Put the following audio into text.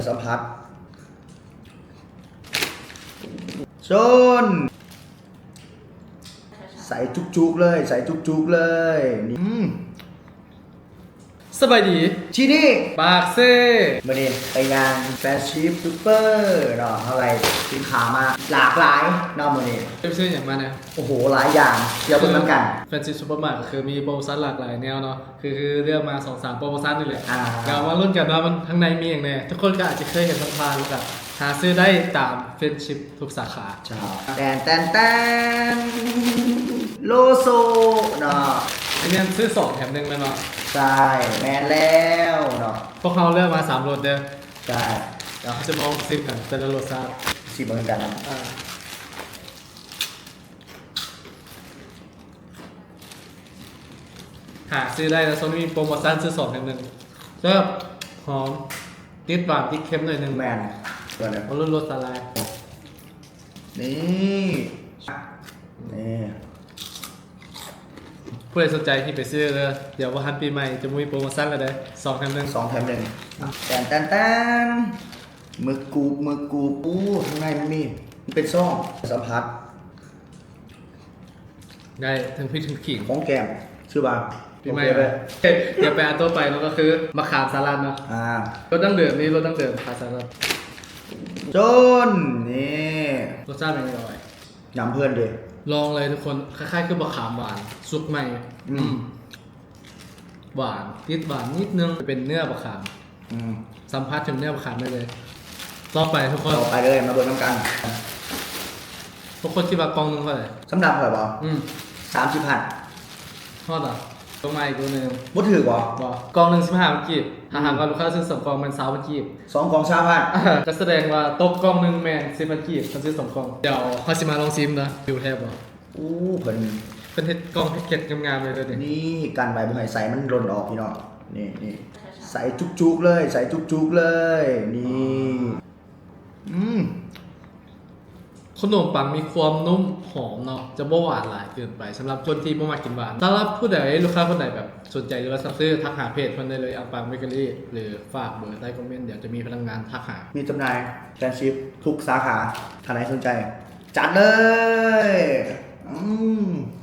สัมผัสชนใส่จุกๆเลยใส่จุกๆเลยนี่สบายดีที่นี่ปากเซ่ มาเนี่ยไปงานแฟชั่นซูเปอร์เนาะอะไรสินค้ามาหลากหลายเนาะมาเนี่ย เป็นซื้ออย่างมาเนี่ย โอ้โหหลายอย่างเดี๋ยวเพิ่งน้ำกัน แฟนซีซูเปอร์มาร์ทคือมีโปรโมชั่นหลากหลายแนวเนาะคือเลือกมา 2-3 โปรโมชั่นนี่แหละเดี๋ยวมาลุ้นกันว่ามันข้างในมีอย่างไรทุกคนก็อาจจะเคยเห็นผ่านๆแล้วก็หาซื้อได้ตามเฟรนชิพทุกสาขาใช่แตนโลโซเนาะ อันนี้ซื้อ2แถม1เลยเนาะใช่แมนแล้วเนาะ พวกเขาเลือกมา3รสเด้อ ใช่ เดี๋ยวเขาจะมาลองซิมกันแต่ละรสชาติ สิบเหมือนกันนะ หาซื้อได้แล้วโซนมีโปรโมชั่นซื้อ2แถม1เริ่มหอมติดหวานติดเค็มหน่อยนึง แมนตัวนี้ เอารสสาลาย นี่นี่ ผู้ใดสนใจที่ไปซื้อเลยเดี๋ยววันปีใหม่จะมีโปรโมชั่นอะไร2แถม1 สองแถมหนึ่งแตนหมึกกรูบอู้ข้างในมันเป็นซ่องสัมผัส ได้ถึงพริกถึงขิง ของแก้มชื่อว่า ปีใหม่ โอเค เล เลย ย เดี๋ยวไปอันตัวไปแล้วก็คือมะขามสาลัดเนาะ รสดั้งเดิมนี่รสดั้งเดิมขามสาลัด จนนี่ รสชาติเป็นยังไง ยำเพื่อนดิ ลองเลยทุกคนคล้ายๆคือมะขามหวานซุปใหม่ อืม หวานติดหวานนิดนึงเป็นเนื้อมะขาม อืม สัมผัสถึงเนื้อมะขามได้เลยต่อไปทุกคน ต่อไปเลยมาเบิร์น้ำกัน ทุกคนคิดว่ากล่องนึงเท่าไหร่ สำหรับเหรอบอก 30,000 ทอดอ่ะตัวใหม่ตัวหนึ่ง บ่ถือบอก บอกกล่องหนึ่ง15มันกีบหาก่อนลูกค้าซื้อ2กล่องมัน20มันกีบ 2 กล่อง3,000 ก็แสดงว่าตกกล่องหนึ่งแมน10มันกีบเขาซื้อ2กล่องเดี๋ยวเขาสิมาลองซิมนะดูแทบบ่ อู้เพิ่น เป็นเฮ็ดกล่องแพ็กเกจงามๆเลยเนี่ย นี่กันใบบุ้งไห่ใส่มันหล่นออกพี่น้องนี่ใส่จุกๆเลยใส่จุกๆเลยนี่ขนมปังมีความนุ่มหอมเนาะจะบ่หวานหลายเกินไปสำหรับคนที่บ่มากินหวานสำหรับผู้ใดลูกค้าคนใดแบบสนใจหรือว่าสั่งซื้อทักหาเพจเพิ่นได้เลยอังปังเบเกอรี่หรือฝากเบอร์ใต้คอมเมนต์เดี๋ยวจะมีพนักงานทักหา มีจำหน่ายแฟรนไชส์ทุกสาขาท่านไหนสนใจ จัดเลย